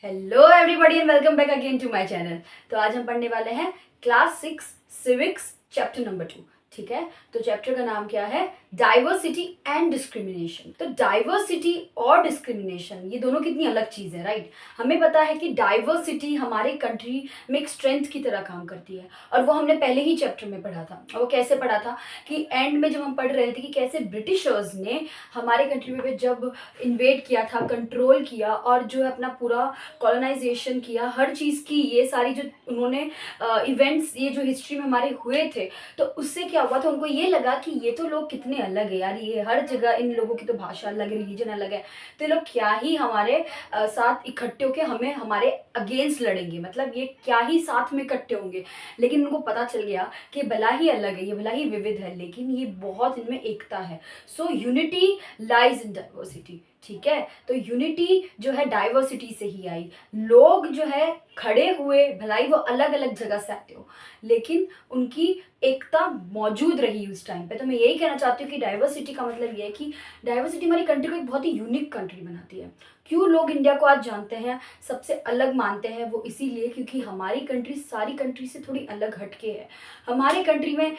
Hello everybody and welcome back again to my channel. तो आज हम पढ़ने वाले हैं क्लास 6 सिविक्स चैप्टर नंबर 2। ठीक है, तो चैप्टर का नाम क्या है? Diversity and discrimination. तो डाइवर्सिटी और डिस्क्रिमिनेशन ये दोनों कितनी अलग चीज़ है, राइट? हमें पता है कि डाइवर्सिटी हमारे कंट्री में एक स्ट्रेंथ की तरह काम करती है, और वो हमने पहले ही चैप्टर में पढ़ा था। और वो कैसे पढ़ा था कि एंड में जब हम पढ़ रहे थे कि कैसे ब्रिटिशर्स ने हमारे कंट्री में जब इन्वेड किया था, कंट्रोल किया, और जो है अपना पूरा कॉलोनाइजेशन किया, हर चीज़ की, ये सारी जो उन्होंने इवेंट्स ये जो हिस्ट्री में हमारे हुए थे, तो उससे क्या हुआ था, उनको ये लगा कि ये तो लोग कितने अलग है यार, ये हर जगह इन लोगों की तो भाषा अलग है, रिलीजन अलग है, तो ये लोग क्या ही हमारे साथ इकट्ठे होकर हमें हमारे अगेंस्ट लड़ेंगे, मतलब ये क्या ही साथ में इकट्ठे होंगे। लेकिन उनको पता चल गया कि भला ही अलग है, ये भला ही विविध है, लेकिन ये बहुत इनमें एकता है। सो यूनिटी लाइज इन डाइवर्सिटी। ठीक है, तो यूनिटी जो है डाइवर्सिटी से ही आई। लोग जो है खड़े हुए, भलाई वो अलग अलग जगह से आते हो, लेकिन उनकी एकता मौजूद रही उस टाइम पे। तो मैं यही कहना चाहती हूँ कि डाइवर्सिटी का मतलब ये है कि डाइवर्सिटी हमारी कंट्री को एक बहुत ही यूनिक कंट्री बनाती है। क्यों लोग इंडिया को आज जानते हैं, सबसे अलग मानते हैं, वो इसीलिए क्योंकि हमारी कंट्री सारी कंट्री से थोड़ी अलग हटके है। हमारे कंट्री में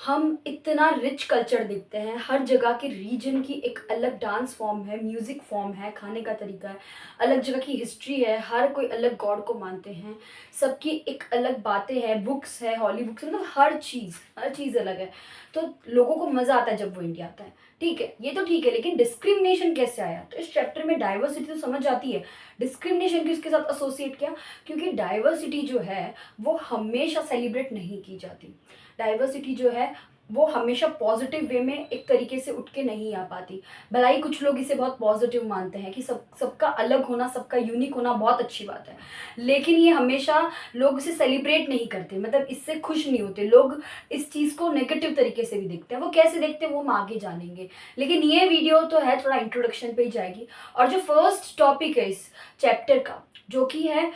हम इतना रिच कल्चर देखते हैं, हर जगह के रीजन की एक अलग डांस फॉर्म है, म्यूज़िक फॉर्म है, खाने का तरीका है, अलग जगह की हिस्ट्री है, हर कोई अलग गॉड को मानते हैं, सबकी एक अलग बातें हैं, बुक्स है, हॉली बुक्स, मतलब हर चीज़ अलग है। तो लोगों को मज़ा आता है जब वो इंडिया आता है। ठीक है, ये तो ठीक है, लेकिन डिस्क्रिमिनेशन कैसे आया? तो इस चैप्टर में डाइवर्सिटी तो समझ आती है, डिस्क्रिमिनेशन किसके साथ एसोसिएट किया? क्योंकि डाइवर्सिटी जो है वो हमेशा सेलिब्रेट नहीं की जाती। डाइवर्सिटी जो है वो हमेशा पॉजिटिव वे में एक तरीके से उठ के नहीं आ पाती। भला ही कुछ लोग इसे बहुत पॉजिटिव मानते हैं कि सबका अलग होना, सबका यूनिक होना बहुत अच्छी बात है, लेकिन ये हमेशा लोग इसे सेलिब्रेट नहीं करते, मतलब इससे खुश नहीं होते लोग। इस चीज़ को नेगेटिव तरीके से भी देखते हैं। वो कैसे देखते हैं वो हम आगे जानेंगे, लेकिन ये वीडियो तो है थोड़ा इंट्रोडक्शन पे ही जाएगी। और जो फर्स्ट टॉपिक है इस चैप्टर का, जो कि है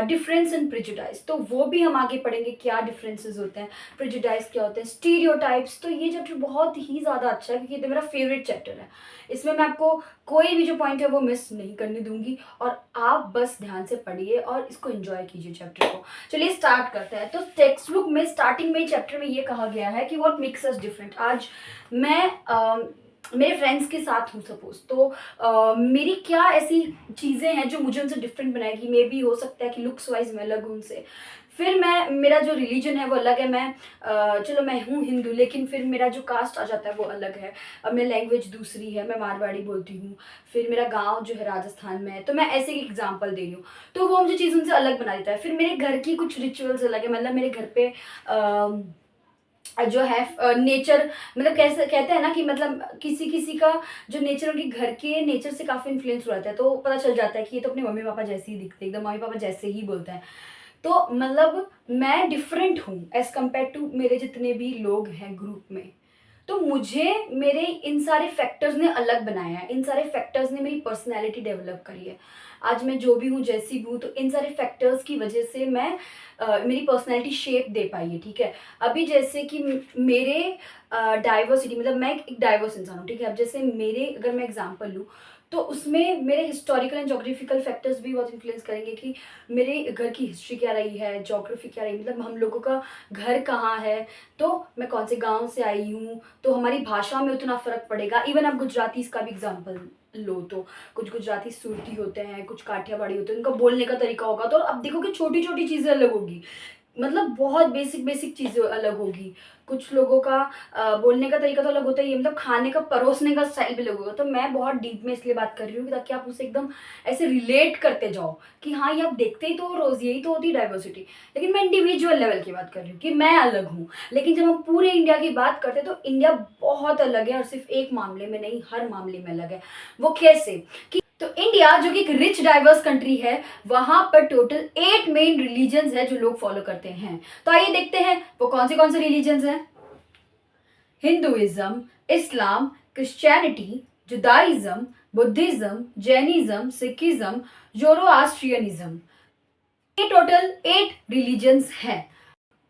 डिफरेंस इन प्रेजुडाइज, तो वो भी हम आगे पढ़ेंगे, क्या डिफरेंसेस होते हैं, प्रेजुडाइज क्या होते हैं, स्टीरियोटाइप्स। तो ये चैप्टर बहुत ही ज़्यादा अच्छा है, क्योंकि ये तो मेरा फेवरेट चैप्टर है। इसमें मैं आपको कोई भी जो पॉइंट है वो मिस नहीं करने दूंगी, और आप बस ध्यान से पढ़िए और इसको एंजॉय कीजिए चैप्टर को। चलिए स्टार्ट करते हैं। तो टेक्स्ट बुक में स्टार्टिंग में चैप्टर में ये कहा गया है कि व्हाट मेक्स अस डिफरेंट। आज मैं मेरे फ्रेंड्स के साथ हूँ सपोज, तो मेरी क्या ऐसी चीज़ें हैं जो मुझे उनसे डिफरेंट बनाएगी। मे बी हो सकता है कि लुक्स वाइज मैं अलग हूँ उनसे, फिर मेरा जो रिलीजन है वो अलग है, मैं चलो मैं हूँ हिंदू, लेकिन फिर मेरा जो कास्ट आ जाता है वो अलग है। अब मेरी लैंग्वेज दूसरी है, मैं मारवाड़ी बोलती हूँ, फिर मेरा गांव जो है राजस्थान में है, तो मैं ऐसे एक एग्जांपल दे रही हूँ। तो वो मुझे चीज़ उनसे अलग बना देता है। फिर मेरे घर की कुछ रिचुअल्स अलग है, मतलब मेरे घर पे जो है नेचर, मतलब कैसे कहते हैं ना कि मतलब किसी किसी का जो नेचर उनके घर के नेचर से काफ़ी इन्फ्लुएंस हो जाता है, तो पता चल जाता है कि ये तो अपने मम्मी पापा जैसे ही दिखते हैं, एकदम मम्मी पापा जैसे ही बोलते हैं। तो मतलब मैं डिफरेंट हूँ एज़ कम्पेयर टू मेरे जितने भी लोग हैं ग्रुप में। तो मुझे मेरे इन सारे फैक्टर्स ने अलग बनाया है, इन सारे फैक्टर्स ने मेरी पर्सनैलिटी डेवलप करी है। आज मैं जो भी हूँ, जैसी भी हूँ, तो इन सारे फैक्टर्स की वजह से मैं मेरी पर्सनैलिटी शेप दे पाई है। ठीक है, अभी जैसे कि मेरे डाइवर्सिटी, मतलब मैं एक डाइवर्स इंसान हूँ। ठीक है, अब जैसे मेरे अगर मैं एग्जांपल लूँ, तो उसमें मेरे हिस्टोरिकल एंड जोग्राफिकल फैक्टर्स भी बहुत इन्फ्लुएंस करेंगे कि मेरे घर की हिस्ट्री क्या रही है, जोग्राफी क्या रही, मतलब हम लोगों का घर कहाँ है, तो मैं कौन से गांव से आई हूँ, तो हमारी भाषा में उतना फ़र्क पड़ेगा। इवन आप गुजरातीज़ का भी एग्जांपल लो, तो कुछ गुजराती सूरती होते हैं, कुछ काठियावाड़ी होते हैं, उनका बोलने का तरीका होगा, तो अब देखो कि छोटी छोटी चीज़ें अलग होगी, मतलब बहुत बेसिक बेसिक चीज़ें अलग होगी। कुछ लोगों का बोलने का तरीका तो अलग होता ही है, मतलब खाने का परोसने का स्टाइल भी अलग होगा। तो मैं बहुत डीप में इसलिए बात कर रही हूँ ताकि आप उसे एकदम ऐसे रिलेट करते जाओ कि हाँ, ये आप देखते ही तो रोज़, यही तो होती है डाइवर्सिटी। लेकिन मैं इंडिविजुअल लेवल की बात कर रही हूँ कि मैं अलग हूँ। लेकिन जब हम पूरे इंडिया की बात करते हैं तो इंडिया बहुत अलग है, और सिर्फ एक मामले में नहीं, हर मामले में अलग है। वो कैसे? तो इंडिया जो कि एक रिच डाइवर्स कंट्री है, वहां पर टोटल 8 मेन रिलीजन्स है जो लोग फॉलो करते हैं। तो आइए देखते हैं वो कौन से रिलीजन्स हैं। हिंदुइज्म, इस्लाम, क्रिश्चियनिटी, जुदाइज्म, बुद्धिज्म, जैनिज्म, सिखिज्म, जोरोआस्ट्रियनिज्म। ये टोटल 8 रिलीजन्स हैं।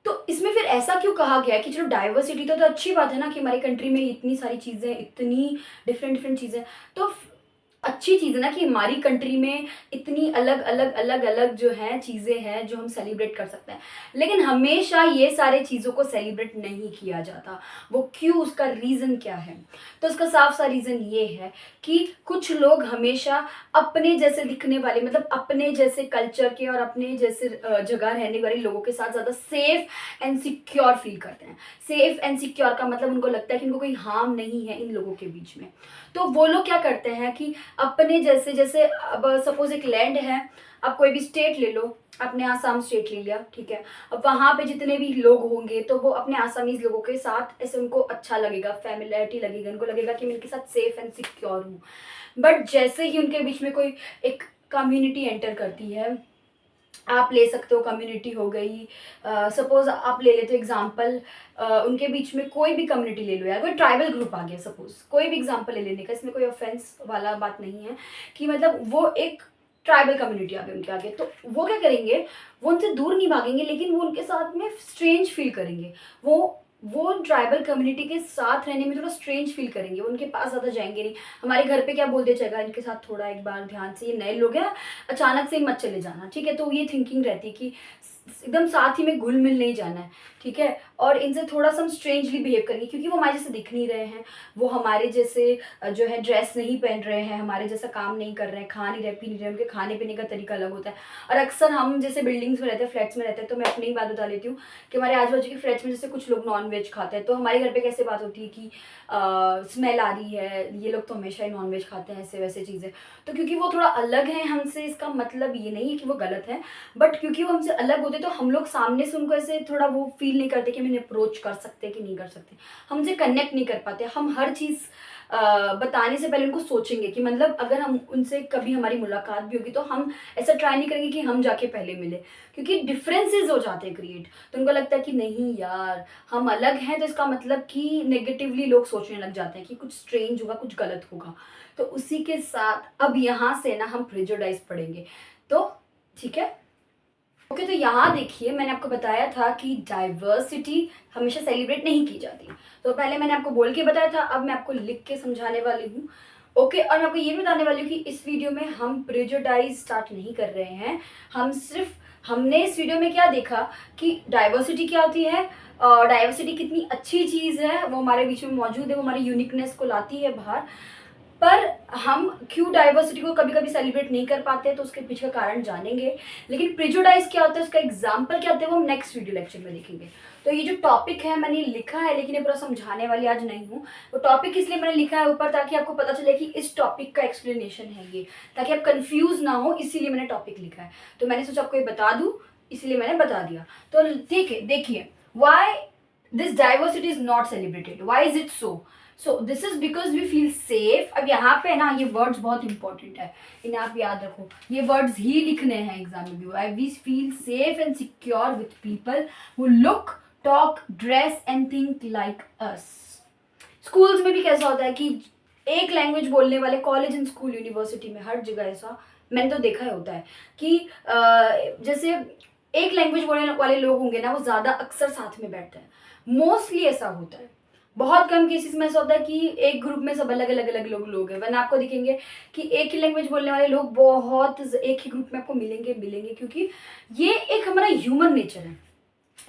तो इसमें फिर ऐसा क्यों कहा गया कि चलो डाइवर्सिटी तो अच्छी बात है ना, कि हमारी कंट्री में इतनी सारी चीज़ें, इतनी डिफरेंट डिफरेंट चीज़ें, तो अच्छी चीज़ है ना कि हमारी कंट्री में इतनी अलग अलग अलग अलग जो हैं चीज़ें हैं जो हम सेलिब्रेट कर सकते हैं, लेकिन हमेशा ये सारे चीज़ों को सेलिब्रेट नहीं किया जाता। वो क्यों, उसका रीज़न क्या है? तो उसका साफ सा रीज़न ये है कि कुछ लोग हमेशा अपने जैसे दिखने वाले, मतलब अपने जैसे कल्चर के और अपने जैसे जगह रहने वाले लोगों के साथ ज़्यादा सेफ एंड सिक्योर फील करते हैं। सेफ एंड सिक्योर का मतलब उनको लगता है कि उनको कोई हार्म नहीं है इन लोगों के बीच में। तो वो लोग क्या करते हैं कि अपने जैसे, जैसे अब सपोज एक लैंड है, अब कोई भी स्टेट ले लो, आपने आसाम स्टेट ले लिया, ठीक है। अब वहाँ पे जितने भी लोग होंगे तो वो अपने आसामीज लोगों के साथ ऐसे उनको अच्छा लगेगा, फैमिलियरिटी लगेगी, उनको लगेगा कि मैं इनके साथ सेफ एंड सिक्योर हूँ। बट जैसे ही उनके बीच में कोई एक कम्युनिटी एंटर करती है, आप ले सकते हो, कम्युनिटी हो गई, सपोज आप ले लेते हो एग्जांपल, उनके बीच में कोई भी कम्युनिटी ले लो यार, कोई ट्राइबल ग्रुप आ गया, सपोज कोई भी एग्जांपल ले लेने का, इसमें कोई ऑफेंस वाला बात नहीं है कि मतलब वो एक ट्राइबल कम्युनिटी आ गई उनके आगे, तो वो क्या करेंगे, वो उनसे दूर नहीं भागेंगे, लेकिन वो उनके साथ में स्ट्रेंज फील करेंगे। वो ट्राइबल कम्युनिटी के साथ रहने में थोड़ा स्ट्रेंज फील करेंगे, वो उनके पास ज़्यादा जाएंगे नहीं। हमारे घर पे क्या बोलते चलेगा, इनके साथ थोड़ा एक बार ध्यान से, ये नए लोग हैं, अचानक से मत चले जाना, ठीक है। तो ये थिंकिंग रहती है कि एकदम साथ ही में घुल मिल नहीं जाना है, ठीक है। और इनसे थोड़ा सा हम स्ट्रेंजली बिहेव करेंगे, क्योंकि वो हमारे जैसे दिख नहीं रहे हैं, वो हमारे जैसे जो है ड्रेस नहीं पहन रहे हैं, हमारे जैसा काम नहीं कर रहे हैं, खा नहीं रहे, पी नहीं रहे, उनके खाने पीने का तरीका अलग होता है। और अक्सर हम जैसे बिल्डिंग्स में रहते हैं, फ्लैट्स में रहते हैं, तो मैं अपनी ही बात बता लेती हूँ कि हमारे आजू बाजू के फ्लैट्स में जैसे कुछ लोग नॉन वेज खाते हैं, तो हमारे घर पे कैसे बात होती है कि स्मेल आ रही है, ये लोग तो हमेशा ही नॉन वेज खाते हैं, ऐसे वैसे चीज़ें। तो क्योंकि वो थोड़ा अलग है हमसे, इसका मतलब ये नहीं है कि वो गलत है, बट क्योंकि वो हमसे अलग होते तो हम लोग सामने से उनको ऐसे थोड़ा वो फील नहीं करते कि हम इन्हें अप्रोच कर सकते कि नहीं कर सकते, हमसे कनेक्ट नहीं कर पाते। हम हर चीज़ बताने से पहले उनको सोचेंगे कि मतलब अगर हम उनसे कभी हमारी मुलाकात भी होगी तो हम ऐसा ट्राई नहीं करेंगे कि हम जाके पहले मिले, क्योंकि डिफरेंसेस हो जाते हैं क्रिएट। तो उनको लगता है कि नहीं यार हम अलग हैं, तो इसका मतलब कि नेगेटिवली लोग सोचने लग जाते हैं कि कुछ स्ट्रेंज होगा, कुछ गलत होगा। तो उसी के साथ अब यहाँ से ना हम प्रेजुडाइज पढ़ेंगे, तो ठीक है। ओके, तो यहाँ देखिए मैंने आपको बताया था कि डाइवर्सिटी हमेशा सेलिब्रेट नहीं की जाती, तो पहले मैंने आपको बोल के बताया था, अब मैं आपको लिख के समझाने वाली हूँ। ओके, और मैं आपको ये भी बताने वाली हूँ कि इस वीडियो में हम प्रेजुडाइज स्टार्ट नहीं कर रहे हैं, हमने इस वीडियो में क्या देखा कि डाइवर्सिटी क्या होती है, डाइवर्सिटी कितनी अच्छी चीज़ है, वो हमारे बीच में मौजूद है, वो हमारी यूनिकनेस को लाती है बाहर। पर हम क्यों डाइवर्सिटी को कभी कभी सेलिब्रेट नहीं कर पाते हैं, तो उसके पीछे का कारण जानेंगे। लेकिन प्रेजुडाइज क्या होता है, उसका एग्जाम्पल क्या होता है, वो हम नेक्स्ट वीडियो लेक्चर में देखेंगे। तो ये जो टॉपिक है मैंने लिखा है, लेकिन ये पूरा समझाने वाली आज नहीं हूँ। वो टॉपिक इसलिए मैंने लिखा है ऊपर ताकि आपको पता चले कि इस टॉपिक का एक्सप्लेनेशन है ये, ताकि आप कंफ्यूज ना हो, इसीलिए मैंने टॉपिक लिखा है। तो मैंने सोचा आपको ये बता दूँ, इसीलिए मैंने बता दिया। तो ठीक है, देखिए why this diversity is not celebrated, why is it so this is because we feel safe. अब यहाँ पे ना ये वर्ड्स बहुत इंपॉर्टेंट है, इन्हें आप याद रखो, ये वर्ड्स ही लिखने हैं एग्जाम में भी। We feel safe and secure with people who look, talk, dress and think like us. Schools में भी कैसा होता है कि एक लैंग्वेज बोलने वाले, कॉलेज एंड स्कूल यूनिवर्सिटी में हर जगह ऐसा मैंने तो देखा ही होता है कि जैसे एक लैंग्वेज बोलने वाले लोग होंगे ना, वो ज़्यादा अक्सर साथ में बैठते हैं, मोस्टली ऐसा होता है। बहुत कम केसेस में ऐसा होता है कि एक ग्रुप में सब अलग अलग अलग लोग हैं, वरना आपको दिखेंगे कि एक ही लैंग्वेज बोलने वाले लोग बहुत एक ही ग्रुप में आपको मिलेंगे, क्योंकि ये एक हमारा ह्यूमन नेचर है।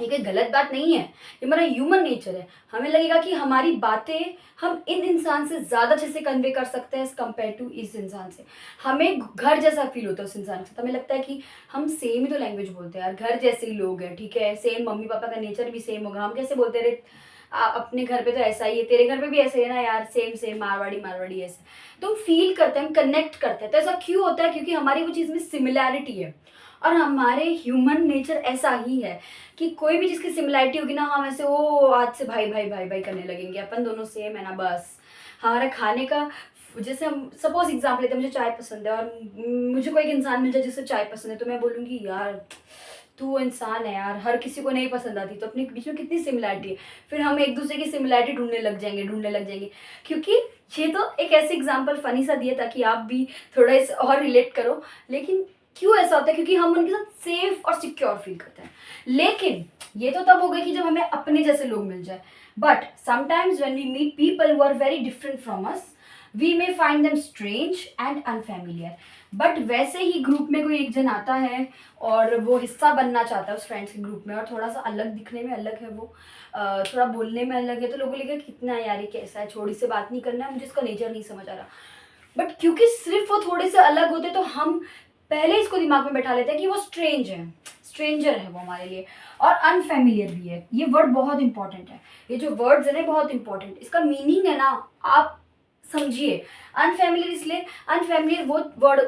ये कोई गलत बात नहीं है, ये हमारा ह्यूमन नेचर है। हमें लगेगा कि हमारी बातें हम इन इंसान से ज़्यादा अच्छे से कन्वे कर सकते हैं एज कम्पेयर टू इस इंसान से। हमें घर जैसा फील होता है उस इंसान के साथ, हमें लगता है कि हम सेम ही तो लैंग्वेज बोलते हैं यार, घर जैसे ही लोग हैं, ठीक है, सेम मम्मी पापा का नेचर भी सेम होगा, हम कैसे बोलते रहे अपने घर पे तो ऐसा ही है, तेरे घर पे भी ऐसा ही है ना यार, सेम सेम मारवाड़ी ऐसे। तो हम फील करते हैं, हम कनेक्ट करते हैं। तो ऐसा क्यों होता है, क्योंकि हमारी वो चीज़ में सिमिलैरिटी है, और हमारे ह्यूमन नेचर ऐसा ही है कि कोई भी जिसकी सिमिलैरिटी होगी ना, हम ऐसे वो आज से भाई भाई भाई भाई करने लगेंगे, अपन दोनों सेम है ना बस। हमारा खाने का, जैसे हम सपोज एग्जाम्पल लेते हैं, मुझे चाय पसंद है और मुझे कोई एक इंसान मिल जाए जिससे चाय पसंद है, तो मैं बोलूँगी यार तू इंसान है यार, हर किसी को नहीं पसंद आती, तो अपने बीच में कितनी सिमिलैरिटी है। फिर हम एक दूसरे की सिमिलैरिटी ढूंढने लग जाएंगे, क्योंकि ये तो एक ऐसे एग्जाम्पल फनी सा दिया ताकि आप भी थोड़ा इस और रिलेट करो। लेकिन क्यों ऐसा होता है, क्योंकि हम उनके साथ सेफ और सिक्योर फील करते हैं। लेकिन ये तो तब हो गया कि जब हमें अपने जैसे लोग मिल जाए, but sometimes when we meet people who are very different from us, we may find them strange and unfamiliar. But वैसे ही ग्रुप में कोई एक जन आता है और वो हिस्सा बनना चाहता है उस फ्रेंड्स के ग्रुप में, और थोड़ा सा अलग दिखने में अलग है वो, थोड़ा बोलने में अलग है, तो लोगों लगे कितना यार ये कैसा है, छोड़ी से बात नहीं करना है, मुझे इसका नेचर नहीं समझ आ रहा। बट क्योंकि सिर्फ वो थोड़े से अलग होते तो हम पहले इसको दिमाग में बैठा लेते हैं कि वो स्ट्रेंज है, स्ट्रेंजर है वो हमारे लिए, और अनफेमिलियर भी है। ये वर्ड बहुत इंपॉर्टेंट है, ये जो वर्ड्स है ना बहुत इंपॉर्टेंट, इसका मीनिंग है ना आप समझिए। अनफेमिलियर इसलिए, अनफेमिलियर वो वर्ड,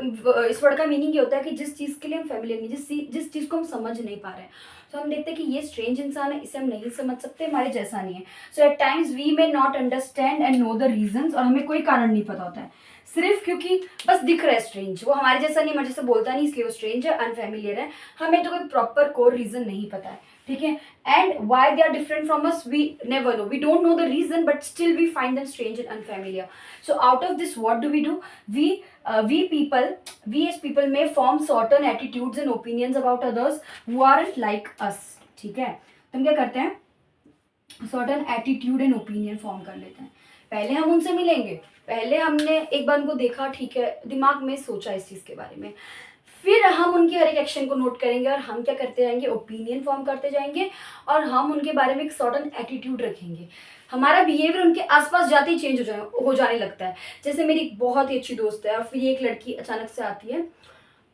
इस वर्ड का मीनिंग ये होता है कि जिस चीज़ के लिए हम फेमिलियर नहीं, जिस चीज़ को हम समझ नहीं पा रहे हैं। तो हम देखते हैं कि ये स्ट्रेंज इंसान है, इसे हम नहीं समझ सकते, हमारे जैसा नहीं है। So at times we may not understand and know the reasons, और हमें कोई कारण नहीं पता होता है, सिर्फ क्योंकि बस दिख रहा है स्ट्रेंज, वो हमारे जैसा नहीं, हमारे जैसे बोलता नहीं, इसलिए वो स्ट्रेंज है, अनफेमिलियर है, हमें तो कोई प्रॉपर कोर रीजन नहीं पता है, ठीक है। And why they are different from us we never know, we don't know the reason but still we find them strange and unfamiliar. So out of this what do we do, we as people may form certain attitudes and opinions about others who aren't like us, ठीक है। तो हम क्या करते हैं, certain attitude and opinion form कर लेते हैं। पहले हम उनसे मिलेंगे, पहले हमने एक बार उनको देखा, ठीक है, दिमाग में सोचा इस चीज़ के बारे में, फिर हम उनके हर एक एक्शन को नोट करेंगे और हम क्या करते जाएंगे, ओपिनियन फॉर्म करते जाएंगे, और हम उनके बारे में एक सर्टन एटीट्यूड रखेंगे। हमारा बिहेवियर उनके आसपास जाते ही चेंज हो जाने लगता है। जैसे मेरी एक बहुत ही अच्छी दोस्त है और फिर एक लड़की अचानक से आती है,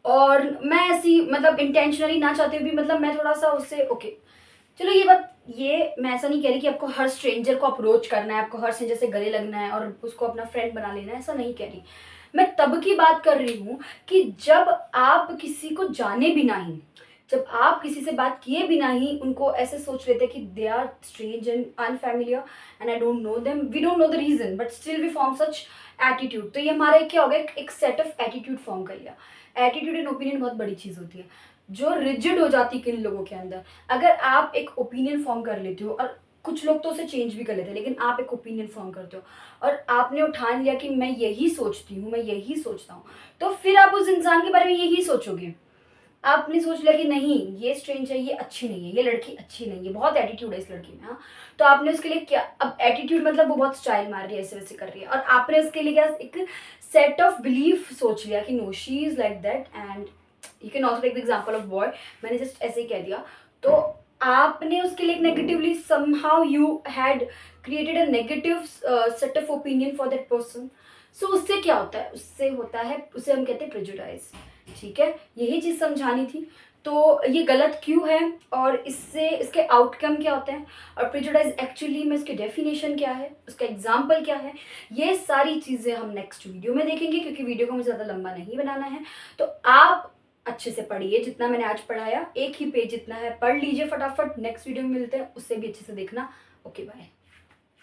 और मैं ऐसी मतलब इंटेंशनली ना चाहते हुए भी, मतलब मैं थोड़ा सा उससे ओके, चलो ये मैं ऐसा नहीं कह रही कि आपको हर स्ट्रेंजर को अप्रोच करना है, आपको हर स्ट्रेंजर से गले लगना है और उसको अपना फ्रेंड बना लेना है, ऐसा नहीं कह रही। मैं तब की बात कर रही हूँ कि जब आप किसी को जाने बिना ही, जब आप किसी से बात किए बिना ही उनको ऐसे सोच लेते कि they are strange and unfamiliar and I don't know them, we don't know the reason but still we form such attitude. तो ये हमारा क्या हो गया, एक सेट ऑफ एटीट्यूड फॉर्म कर लिया। एटीट्यूड एंड ओपिनियन बहुत बड़ी चीज़ होती है जो रिजिड हो जाती है किन लोगों के अंदर। अगर आप एक ओपिनियन फॉर्म कर लेते हो, और कुछ लोग तो उसे चेंज भी कर लेते हैं, लेकिन आप एक ओपिनियन फॉर्म करते हो और आपने उठान लिया कि मैं यही सोचती हूँ, मैं यही सोचता हूँ, तो फिर आप उस इंसान के बारे में यही सोचोगे। आपने सोच लिया कि नहीं ये स्ट्रेंज है, ये अच्छी नहीं है, ये लड़की अच्छी नहीं है, बहुत एटीट्यूड है इस लड़की में, हाँ, तो आपने उसके लिए क्या, अब एटीट्यूड मतलब वो बहुत स्टाइल मार रही है, ऐसे वैसे कर रही है, और आपने उसके लिए क्या एक सेट ऑफ बिलीफ सोच लिया कि no she is like that and you can also take the example of boy, मैंने जस्ट ऐसे ही कह दिया, तो आपने उसके लिए negatively somehow you had created a negative set of opinion for that person. So उससे क्या होता है, उससे होता है, उसे हम कहते हैं प्रेजुडाइज, ठीक है, यही चीज़ समझानी थी। तो ये गलत क्यों है और इससे इसके आउटकम क्या होते हैं, और प्रेजुडाइज एक्चुअली में इसकी डेफिनेशन क्या है, उसका एग्जाम्पल क्या है, ये सारी चीज़ें हम नेक्स्ट वीडियो में देखेंगे, क्योंकि वीडियो को मुझे ज़्यादा लंबा नहीं बनाना है। तो आप अच्छे से पढ़िए, जितना मैंने आज पढ़ाया, एक ही पेज जितना है पढ़ लीजिए फटाफट। नेक्स्ट वीडियो में मिलते हैं, उससे भी अच्छे से देखना। Okay bye.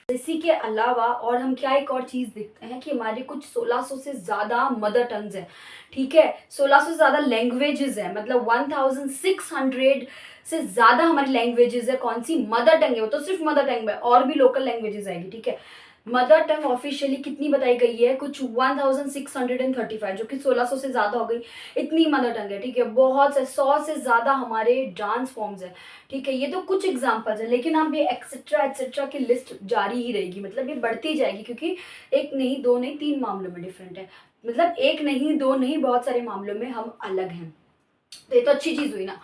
इसी के अलावा और हम क्या एक और चीज़ देखते हैं कि हमारे कुछ 1600 से ज़्यादा मदर टंग्स हैं, ठीक है, 1600 से ज़्यादा लैंग्वेजेस हैं, मतलब 1600 से ज़्यादा हमारी लैंग्वेजेस है। कौन सी मदर टंग है, वो तो सिर्फ मदर टंग में, और भी लोकल लैंग्वेजेस आएगी, ठीक है। मदर टंग ऑफिशियली कितनी बताई गई है, कुछ 1635, जो कि 1600 से ज़्यादा हो गई, इतनी मदर टंग है, ठीक है। बहुत से 100 से ज़्यादा हमारे डांस फॉर्म्स है, ठीक है। ये तो कुछ एग्जांपल्स है, लेकिन हम ये एक्सेट्रा की लिस्ट जारी ही रहेगी, मतलब ये बढ़ती जाएगी, क्योंकि एक नहीं, दो नहीं, 3 मामलों में डिफरेंट है, मतलब एक नहीं, दो नहीं, बहुत सारे मामलों में हम अलग हैं। तो ये तो अच्छी चीज़ हुई ना।